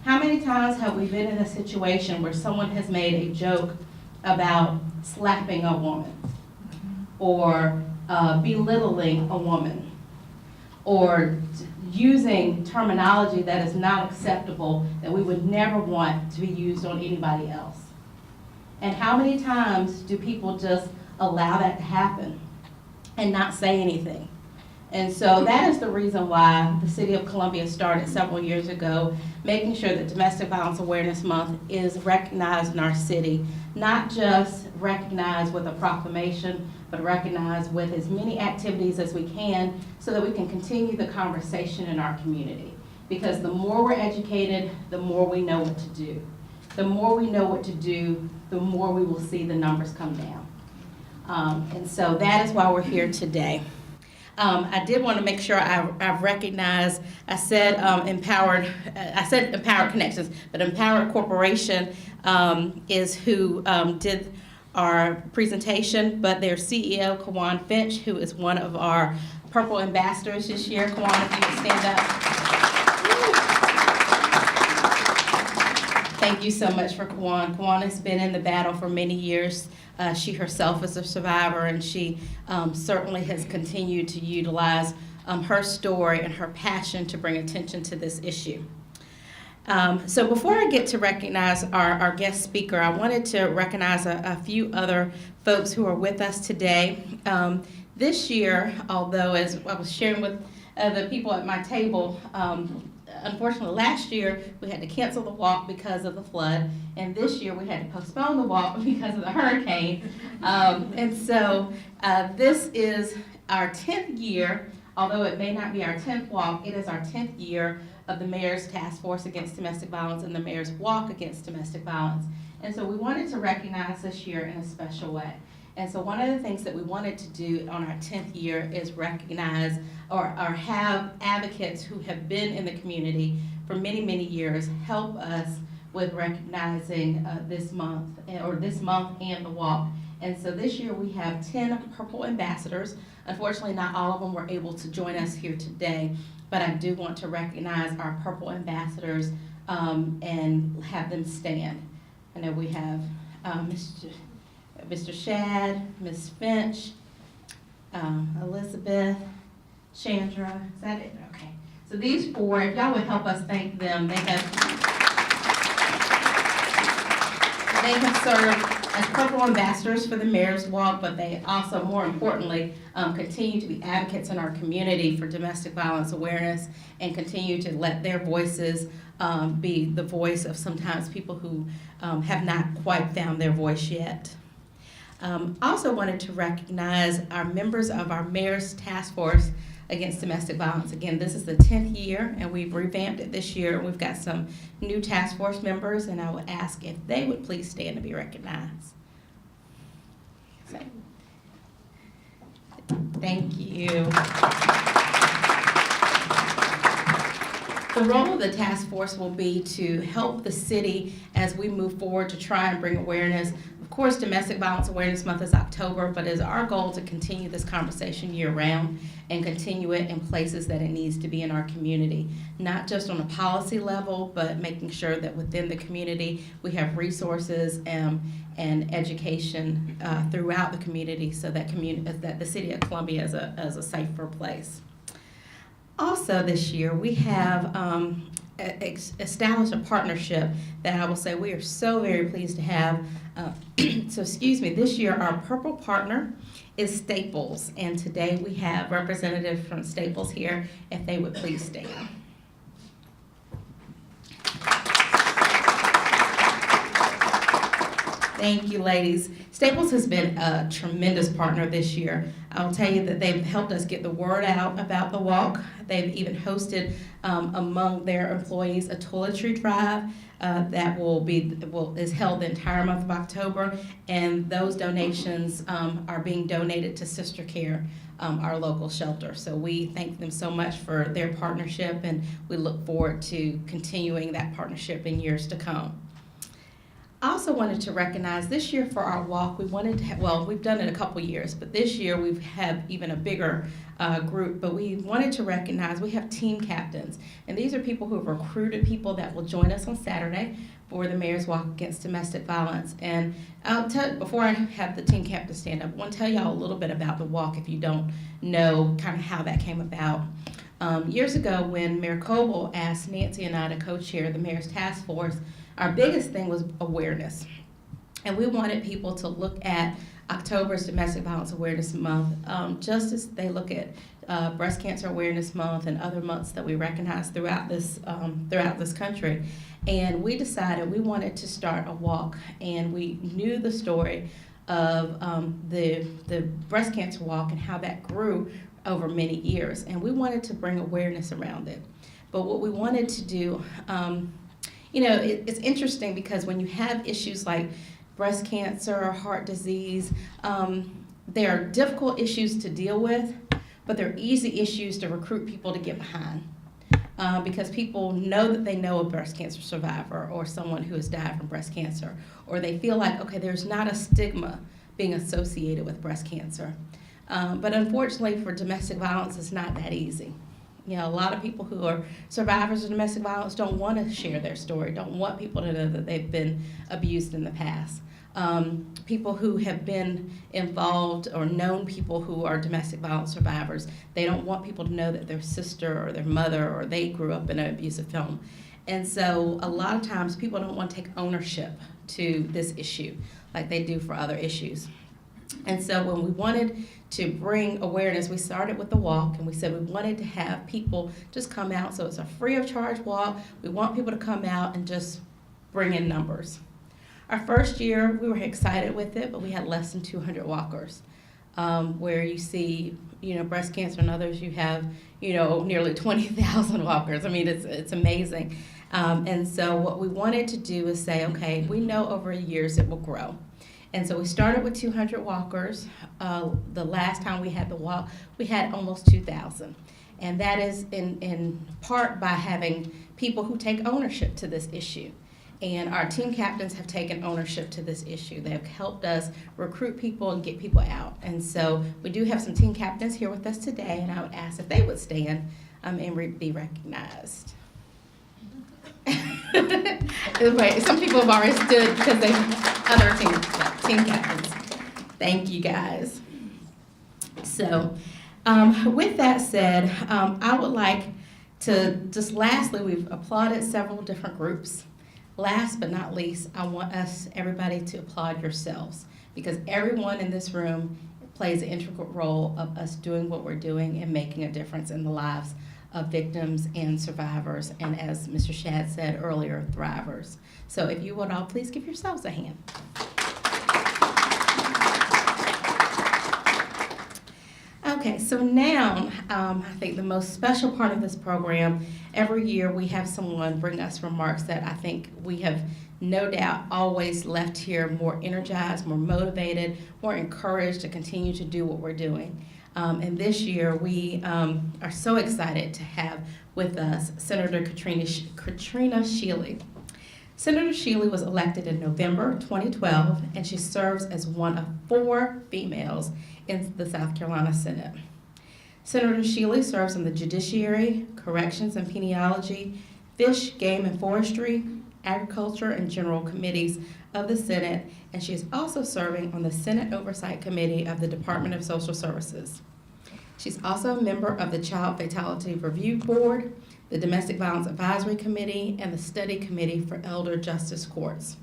How many times have we been in a situation where someone has made a joke about slapping a woman, or belittling a woman, or using terminology that is not acceptable, that we would never want to be used on anybody else? And how many times do people just allow that to happen and not say anything? And so that is the reason why the City of Columbia started several years ago, making sure that Domestic Violence Awareness Month is recognized in our city, not just recognized with a proclamation, but recognized with as many activities as we can so that we can continue the conversation in our community. Because the more we're educated, the more we know what to do. The more we know what to do, the more we will see the numbers come down. And so that is why we're here today. I did want to make sure I've recognized, I said Empowered Connections, but Empowered Corporation is who did our presentation, but their CEO, Kawan Finch, who is one of our Purple Ambassadors this year. Kawan, if you would stand up. Thank you so much for Kawan. Kawan has been in the battle for many years. She herself is a survivor, and she certainly has continued to utilize her story and her passion to bring attention to this issue. So before I get to recognize our guest speaker, I wanted to recognize a few other folks who are with us today. This year, although as I was sharing with the people at my table, unfortunately last year we had to cancel the walk because of the flood, and this year we had to postpone the walk because of the hurricane. And so this is our 10th year, although it may not be our 10th walk, it is our 10th year of the Mayor's Taskforce Against Domestic Violence and the Mayor's Walk Against Domestic Violence. And so we wanted to recognize this year in a special way. And so one of the things that we wanted to do on our 10th year is recognize or have advocates who have been in the community for many, many years help us with recognizing this month and the walk. And so this year we have 10 Purple Ambassadors. Unfortunately, not all of them were able to join us here today, but I do want to recognize our Purple Ambassadors and have them stand. I know we have Mr. Shad, Ms. Finch, Elizabeth, Chandra, is that it? Okay. So these four, if y'all would help us thank them, they have served as Purple Ambassadors for the Mayor's Walk, but they also, more importantly, continue to be advocates in our community for domestic violence awareness and continue to let their voices be the voice of sometimes people who have not quite found their voice yet. Also wanted to recognize our members of our Mayor's Task Force Against Domestic Violence. Again, this is the 10th year, and we've revamped it this year. We've got some new task force members, and I would ask if they would please stand to be recognized. Thank you. The role of the task force will be to help the city as we move forward to try and bring awareness. Of course, Domestic Violence Awareness Month is October, but it's our goal to continue this conversation year-round and continue it in places that it needs to be in our community, not just on a policy level, but making sure that within the community we have resources and education throughout the community so that the City of Columbia is a safer place. Also this year, we have established a partnership that I will say we are so very pleased to have. This year our purple partner is Staples, and today we have representatives from Staples here, if they would please stand. Thank you, ladies. Staples has been a tremendous partner this year. I'll tell you that they've helped us get the word out about the walk. They've even hosted among their employees a toiletry drive that is held the entire month of October, and those donations are being donated to Sister Care, our local shelter. So we thank them so much for their partnership, and we look forward to continuing that partnership in years to come. I also wanted to recognize this year for our walk, we wanted to have, well, we've done it a couple years, but this year we've had even a bigger group, but we wanted to recognize, we have team captains, and these are people who have recruited people that will join us on Saturday for the Mayor's Walk Against Domestic Violence. And before I have the team captain stand up, I want to tell y'all a little bit about the walk if you don't know kind of how that came about. Years ago, when Mayor Coble asked Nancy and I to co-chair the Mayor's Task Force, our biggest thing was awareness. And we wanted people to look at October's Domestic Violence Awareness Month, just as they look at Breast Cancer Awareness Month and other months that we recognize throughout this country. And we decided we wanted to start a walk, and we knew the story of the breast cancer walk and how that grew over many years, and we wanted to bring awareness around it. But what we wanted to do, it's interesting because when you have issues like breast cancer or heart disease, they are difficult issues to deal with, but they're easy issues to recruit people to get behind. Because people know that they know a breast cancer survivor or someone who has died from breast cancer, or they feel like, okay, there's not a stigma being associated with breast cancer. But unfortunately for domestic violence, it's not that easy. You know, a lot of people who are survivors of domestic violence don't want to share their story, don't want people to know that they've been abused in the past. People who have been involved or known people who are domestic violence survivors, they don't want people to know that their sister or their mother or they grew up in an abusive home. And so a lot of times people don't want to take ownership to this issue like they do for other issues. And so when we wanted to bring awareness, we started with the walk, and we said we wanted to have people just come out. So it's a free of charge walk. We want people to come out and just bring in numbers. Our first year, we were excited with it, but we had less than 200 walkers. Where you see, breast cancer and others, you have, nearly 20,000 walkers. I mean, it's amazing. And so what we wanted to do is say, okay, we know over years it will grow. And so we started with 200 walkers. The last time we had the walk, we had almost 2,000. And that is in part by having people who take ownership to this issue. And our team captains have taken ownership to this issue. They have helped us recruit people and get people out. And so we do have some team captains here with us today, and I would ask if they would stand and be recognized. Wait, some people have already stood because they other team captains. Thank you, guys. So with that said, I would like to just lastly, we've applauded several different groups. Last but not least, I want everybody to applaud yourselves, because everyone in this room plays an integral role of us doing what we're doing and making a difference in the lives of victims and survivors, and as Mr. Shad said earlier, thrivers. So if you would all please give yourselves a hand. Okay, so now I think the most special part of this program, every year we have someone bring us remarks that I think we have no doubt always left here more energized, more motivated, more encouraged to continue to do what we're doing. And this year we are so excited to have with us Senator Katrina Shealy. Senator Shealy was elected in November 2012, and she serves as one of 4 females in the South Carolina Senate. Senator Shealy serves on the Judiciary, Corrections and Penology, Fish, Game and Forestry, Agriculture and General Committees of the Senate, and she is also serving on the Senate Oversight Committee of the Department of Social Services. She's also a member of the Child Fatality Review Board, the Domestic Violence Advisory Committee, and the Study Committee for Elder Justice Courts.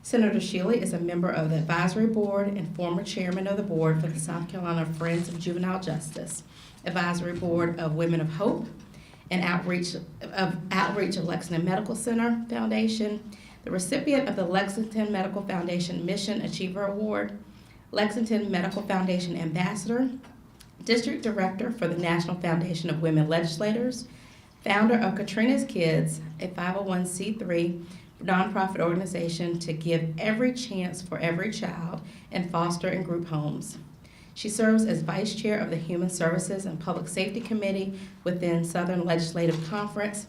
Senator Shealy is a member of the Advisory Board and former chairman of the board for the South Carolina Friends of Juvenile Justice, Advisory Board of Women of Hope, and Outreach of Lexington Medical Center Foundation, the recipient of the Lexington Medical Foundation Mission Achiever Award, Lexington Medical Foundation Ambassador, District Director for the National Foundation of Women Legislators, founder of Katrina's Kids, a 501c3 nonprofit organization to give every chance for every child in foster and group homes. She serves as Vice Chair of the Human Services and Public Safety Committee within Southern Legislative Conference,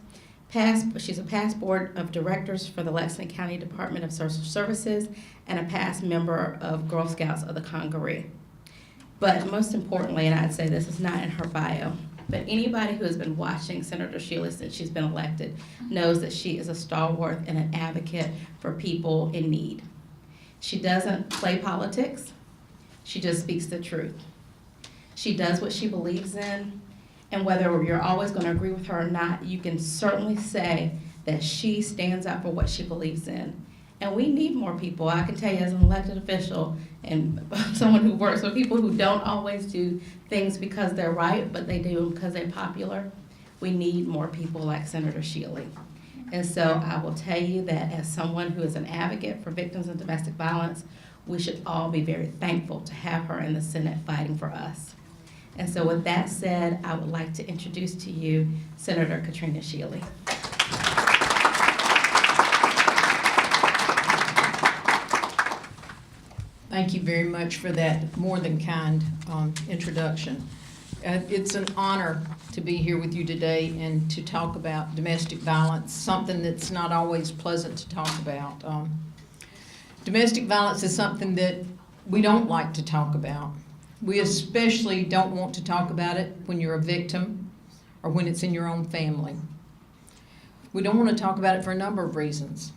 She's a past board of directors for the Lexington County Department of Social Services and a past member of Girl Scouts of the Congaree. But most importantly, and I'd say this is not in her bio, but anybody who has been watching Senator Sheila since she's been elected knows that she is a stalwart and an advocate for people in need. She doesn't play politics. She just speaks the truth. She does what she believes in, and whether you're always going to agree with her or not, you can certainly say that she stands up for what she believes in. And we need more people. I can tell you as an elected official and someone who works with people who don't always do things because they're right, but they do them because they're popular. We need more people like Senator Shealy. And so I will tell you that as someone who is an advocate for victims of domestic violence, we should all be very thankful to have her in the Senate fighting for us. And so with that said, I would like to introduce to you Senator Katrina Shealy. Thank you very much for that more than kind introduction. It's an honor to be here with you today and to talk about domestic violence, something that's not always pleasant to talk about. Domestic violence is something that we don't like to talk about. We especially don't want to talk about it when you're a victim or when it's in your own family. We don't want to talk about it for a number of reasons.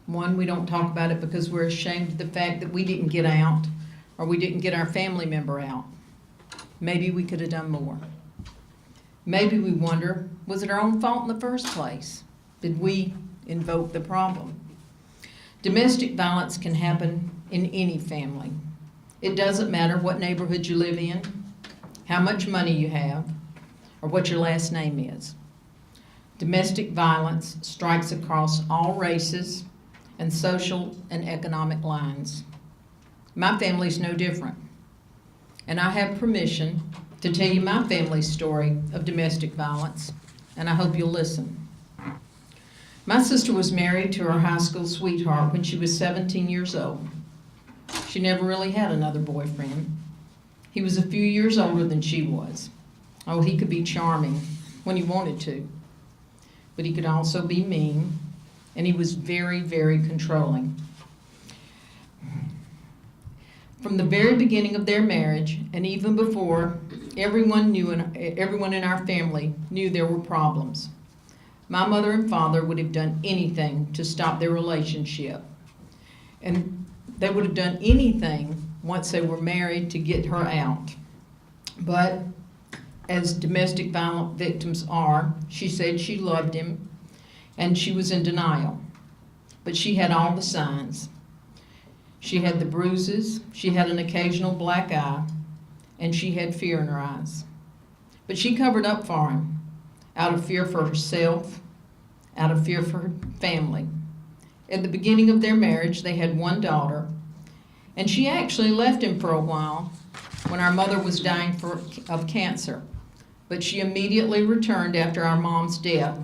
One, we don't talk about it because we're ashamed of the fact that we didn't get out or we didn't get our family member out. Maybe we could have done more. Maybe we wonder, was it our own fault in the first place? Did we invoke the problem? Domestic violence can happen in any family. It doesn't matter what neighborhood you live in, how much money you have, or what your last name is. Domestic violence strikes across all races and social and economic lines. My family's no different. And I have permission to tell you my family's story of domestic violence, and I hope you'll listen. My sister was married to her high school sweetheart when she was 17 years old. She never really had another boyfriend. He was a few years older than she was. Oh, he could be charming when he wanted to, but he could also be mean, and he was very, very controlling. From the very beginning of their marriage, and even before, everyone in our family knew there were problems. My mother and father would have done anything to stop their relationship. And they would have done anything once they were married to get her out. But as domestic violence victims are, she said she loved him and she was in denial. But she had all the signs. She had the bruises, she had an occasional black eye, and she had fear in her eyes. But she covered up for him, out of fear for herself, out of fear for her family. At the beginning of their marriage, they had one daughter, and she actually left him for a while when our mother was dying of cancer. But she immediately returned after our mom's death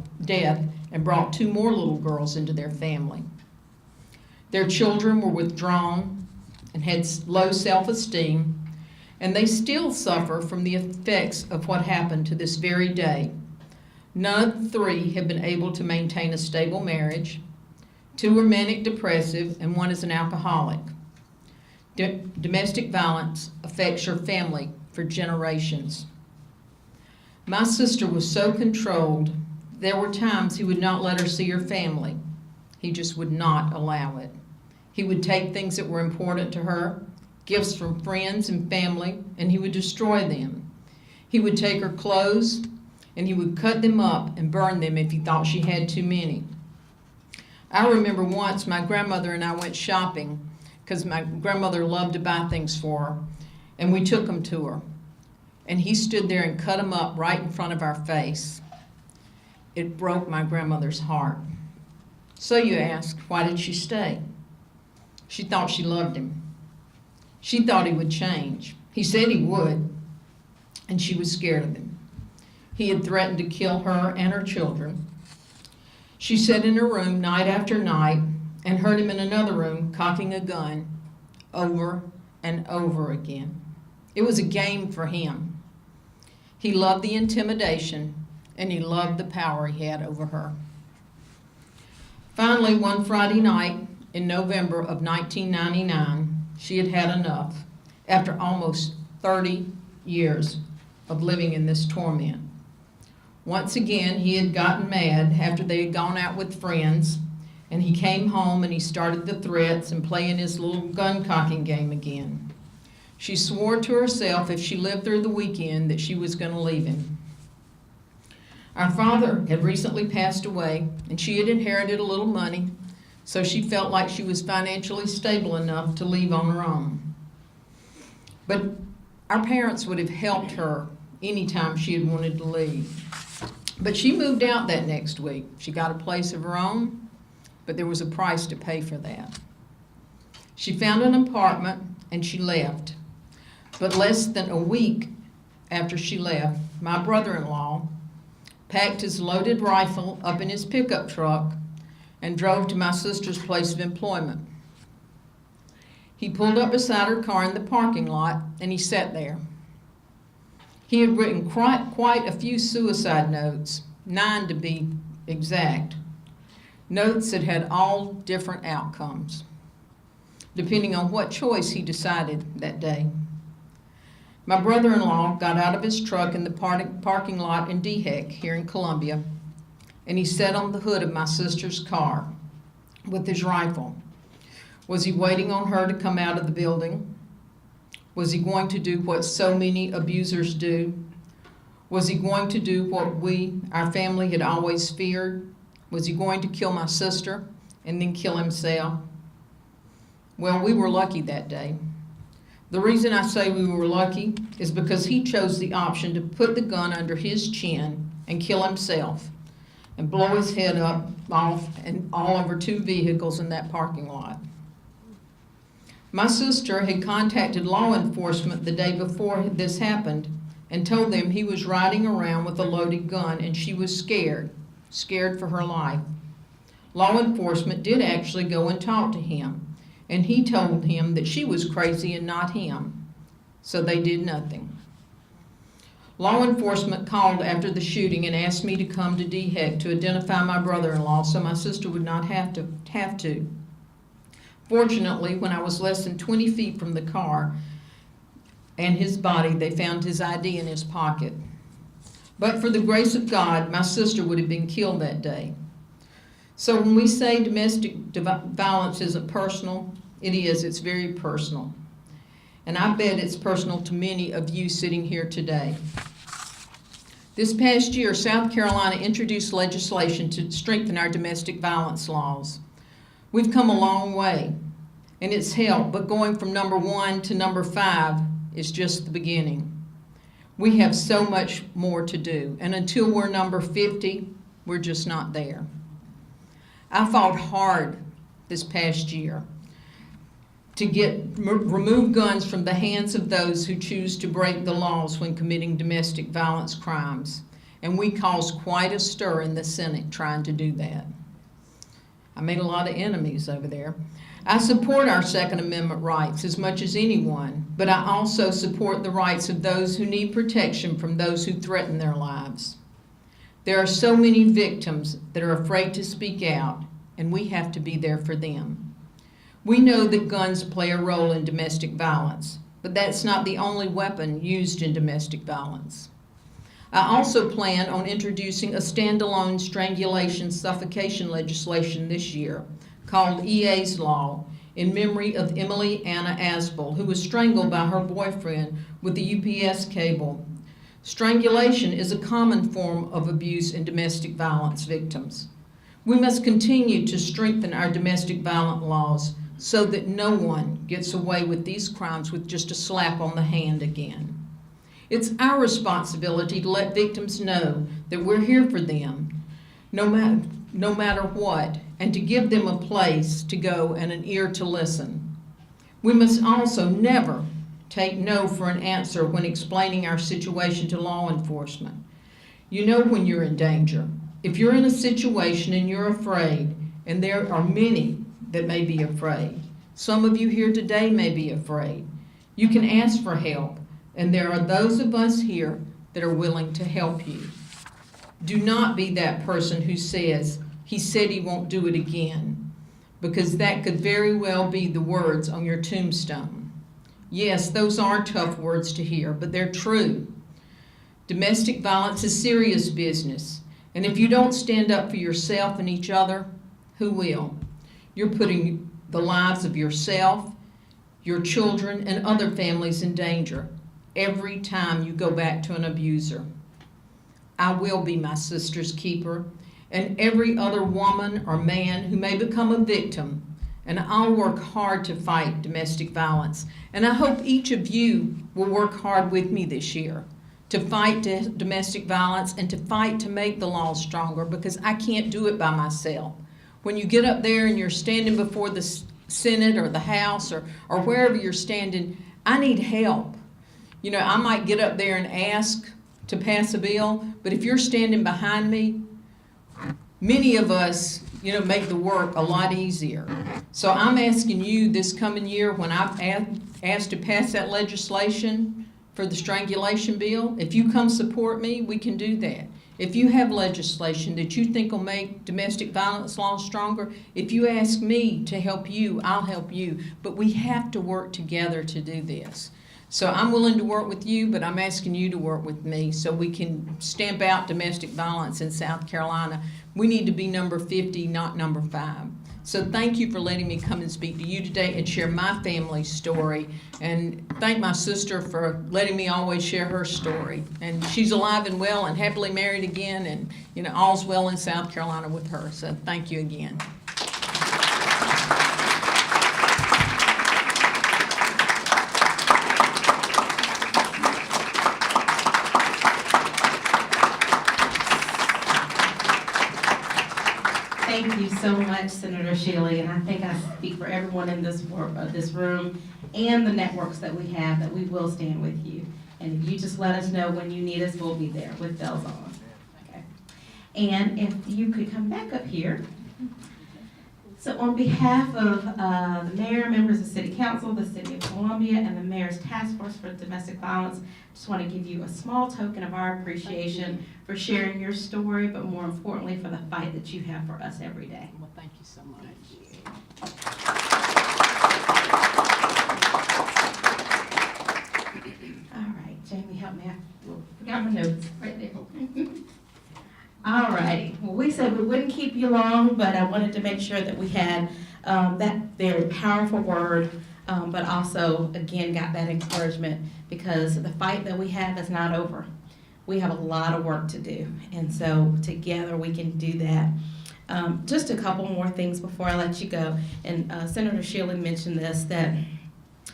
and brought two more little girls into their family. Their children were withdrawn and had low self-esteem, and they still suffer from the effects of what happened to this very day. None of the three have been able to maintain a stable marriage. Two are manic depressive, and one is an alcoholic. Domestic violence affects your family for generations. My sister was so controlled, there were times he would not let her see her family. He just would not allow it. He would take things that were important to her, gifts from friends and family, and he would destroy them. He would take her clothes, and he would cut them up and burn them if he thought she had too many. I remember once my grandmother and I went shopping because my grandmother loved to buy things for her, and we took them to her. And he stood there and cut them up right in front of our face. It broke my grandmother's heart. So you ask, why did she stay? She thought she loved him. She thought he would change. He said he would, and she was scared of him. He had threatened to kill her and her children. She sat in her room night after night and heard him in another room cocking a gun over and over again. It was a game for him. He loved the intimidation, and he loved the power he had over her. Finally, one Friday night in November of 1999, she had had enough after almost 30 years of living in this torment. Once again, he had gotten mad after they had gone out with friends, and he came home and he started the threats and playing his little gun cocking game again. She swore to herself if she lived through the weekend that she was going to leave him. Our father had recently passed away, and she had inherited a little money, so she felt like she was financially stable enough to leave on her own. But our parents would have helped her anytime she had wanted to leave. But she moved out that next week. She got a place of her own, but there was a price to pay for that. She found an apartment and she left. But less than a week after she left, my brother-in-law packed his loaded rifle up in his pickup truck and drove to my sister's place of employment. He pulled up beside her car in the parking lot and he sat there. He had written quite a few suicide notes, 9 to be exact, notes that had all different outcomes, depending on what choice he decided that day. My brother-in-law got out of his truck in the parking lot in DHEC here in Columbia, and he sat on the hood of my sister's car with his rifle. Was he waiting on her to come out of the building? Was he going to do what so many abusers do? Was he going to do what our family had always feared? Was he going to kill my sister and then kill himself? Well, we were lucky that day. The reason I say we were lucky is because he chose the option to put the gun under his chin and kill himself and blow his head off and all over 2 vehicles in that parking lot. My sister had contacted law enforcement the day before this happened and told them he was riding around with a loaded gun and she was scared for her life. Law enforcement did actually go and talk to him, and he told him that she was crazy and not him, so they did nothing. Law enforcement called after the shooting and asked me to come to DHEC to identify my brother-in-law so my sister would not have to. Fortunately, when I was less than 20 feet from the car and his body, they found his ID in his pocket. But for the grace of God, my sister would have been killed that day. So when we say domestic violence isn't personal, it is. It's very personal. And I bet it's personal to many of you sitting here today. This past year, South Carolina introduced legislation to strengthen our domestic violence laws. We've come a long way, and it's helped, but going from number 1 to number 5 is just the beginning. We have so much more to do, and until we're number 50, we're just not there. I fought hard this past year to remove guns from the hands of those who choose to break the laws when committing domestic violence crimes, and we caused quite a stir in the Senate trying to do that. I made a lot of enemies over there. I support our Second Amendment rights as much as anyone, but I also support the rights of those who need protection from those who threaten their lives. There are so many victims that are afraid to speak out, and we have to be there for them. We know that guns play a role in domestic violence, but that's not the only weapon used in domestic violence. I also plan on introducing a standalone strangulation suffocation legislation this year called EA's Law in memory of Emily Anna Asbel, who was strangled by her boyfriend with the UPS cable. Strangulation is a common form of abuse in domestic violence victims. We must continue to strengthen our domestic violence laws so that no one gets away with these crimes with just a slap on the hand again. It's our responsibility to let victims know that we're here for them, no matter what, and to give them a place to go and an ear to listen. We must also never take no for an answer when explaining our situation to law enforcement. You know when you're in danger. If you're in a situation and you're afraid, and there are many that may be afraid, some of you here today may be afraid, you can ask for help, and there are those of us here that are willing to help you. Do not be that person who says, he said he won't do it again, because that could very well be the words on your tombstone. Yes, those are tough words to hear, but they're true. Domestic violence is serious business, and if you don't stand up for yourself and each other, who will? You're putting the lives of yourself, your children, and other families in danger every time you go back to an abuser. I will be my sister's keeper, and every other woman or man who may become a victim, and I'll work hard to fight domestic violence. And I hope each of you will work hard with me this year to fight domestic violence and to fight to make the laws stronger, because I can't do it by myself. When you get up there and you're standing before the Senate or the House or wherever you're standing, I need help. You know, I might get up there and ask to pass a bill, but if you're standing behind me, many of us, you know, make the work a lot easier. So I'm asking you this coming year, when I've asked to pass that legislation for the strangulation bill, if you come support me, we can do that. If you have legislation that you think will make domestic violence laws stronger, if you ask me to help you, I'll help you. But we have to work together to do this. So I'm willing to work with you, but I'm asking you to work with me so we can stamp out domestic violence in South Carolina. We need to be number 50, not number 5. So thank you for letting me come and speak to you today and share my family's story. And thank my sister for letting me always share her story. And she's alive and well and happily married again, and you know, all's well in South Carolina with her. So thank you again. Thank you so much, Senator Shealy, and I think I speak for everyone in this room and the networks that we have, that we will stand with you. And if you just let us know when you need us, we'll be there with bells on. Okay. And if you could come back up here. So on behalf of the mayor, members of City Council, the City of Columbia, and the Mayor's Taskforce for Domestic Violence, just want to give you a small token of our appreciation for sharing your story, but more importantly, for the fight that you have for us every day. Well, thank you so much. All right, Jamie, help me. I forgot my notes right there. All righty. Well, we said we wouldn't keep you long, but I wanted to make sure that we had that very powerful word, but also, again, got that encouragement, because the fight that we have is not over. We have a lot of work to do, and so together we can do that. Just a couple more things before I let you go. And Senator Sheila mentioned this, that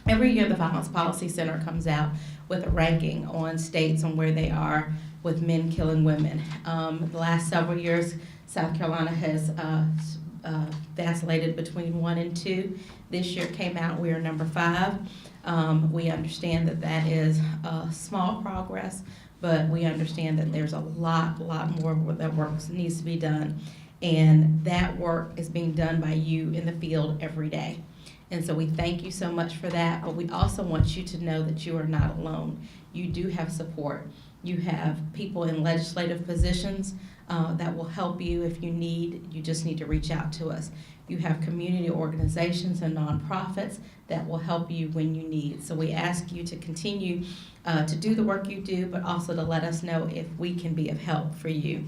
every year the Violence Policy Center comes out with a ranking on states on where they are with men killing women. The last several years, South Carolina has vacillated between 1 and 2. This year came out, we are number 5. We understand that that is small progress, but we understand that there's a lot more that work needs to be done. And that work is being done by you in the field every day. And so we thank you so much for that, but we also want you to know that you are not alone. You do have support. You have people in legislative positions that will help you if you need. You just need to reach out to us. You have community organizations and nonprofits that will help you when you need. So we ask you to continue to do the work you do, but also to let us know if we can be of help for you.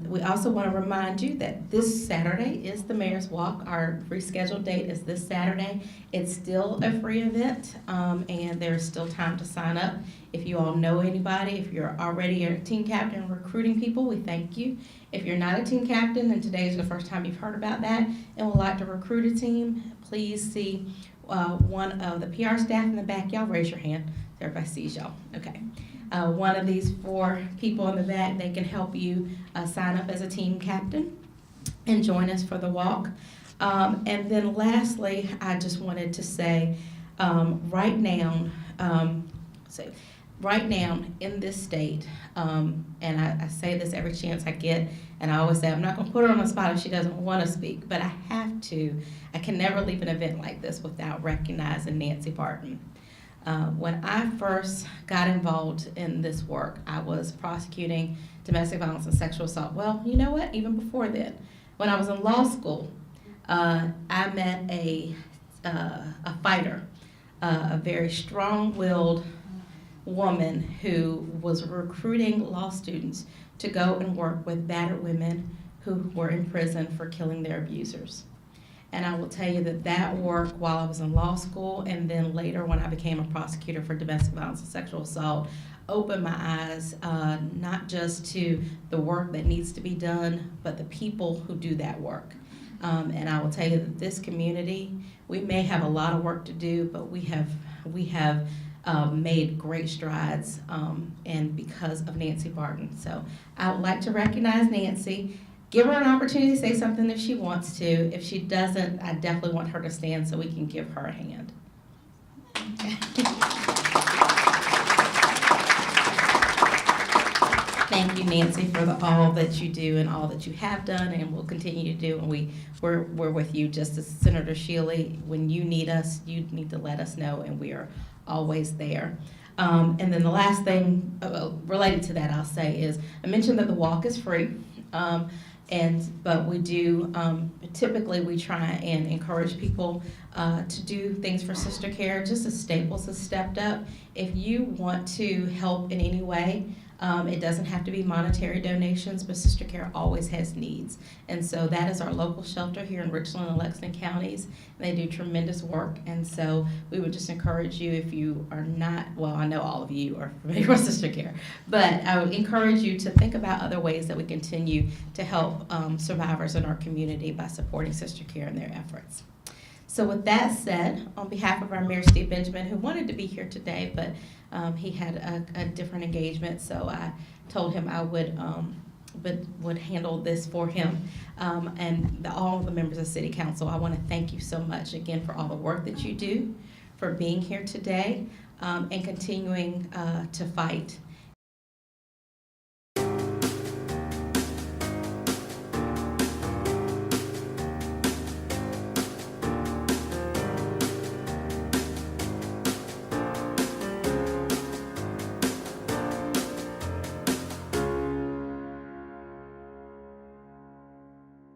We also want to remind you that this Saturday is the Mayor's Walk. Our rescheduled date is this Saturday. It's still a free event, and there's still time to sign up. If you all know anybody, if you're already a team captain recruiting people, we thank you. If you're not a team captain and today is the first time you've heard about that and would like to recruit a team, please see one of the PR staff in the back. Y'all raise your hand so everybody sees y'all. Okay. One of these 4 people in the back, they can help you sign up as a team captain and join us for the walk. And then lastly, I just wanted to say, right now in this state, and I say this every chance I get, and I always say I'm not going to put her on the spot if she doesn't want to speak, but I have to. I can never leave an event like this without recognizing Nancy Barton. When I first got involved in this work, I was prosecuting domestic violence and sexual assault. Well, you know what? Even before then, when I was in law school, I met a fighter, a very strong-willed woman who was recruiting law students to go and work with battered women who were in prison for killing their abusers. And I will tell you that that work while I was in law school and then later when I became a prosecutor for domestic violence and sexual assault opened my eyes not just to the work that needs to be done, but the people who do that work. And I will tell you that this community, we may have a lot of work to do, but we have made great strides, and because of Nancy Barton. So I would like to recognize Nancy. Give her an opportunity to say something if she wants to. If she doesn't, I definitely want her to stand so we can give her a hand. Thank you, Nancy, for all that you do and all that you have done and will continue to do. And we're with you, just as Senator Shealy. When you need us, you need to let us know, and we are always there. And then the last thing related to that I'll say is, I mentioned that the walk is free. But we do, typically we try and encourage people to do things for sister care, just as Staples has stepped up. If you want to help in any way, it doesn't have to be monetary donations, but sister care always has needs. And so that is our local shelter here in Richland and Lexington counties. They do tremendous work, and so we would just encourage you, if you are not, well, I know all of you are familiar with sister care, but I would encourage you to think about other ways that we continue to help survivors in our community by supporting sister care in their efforts. So with that said, on behalf of our Mayor Steve Benjamin, who wanted to be here today, but he had a different engagement, so I told him I would handle this for him. And all the members of City Council, I want to thank you so much again for all the work that you do, for being here today, and continuing to fight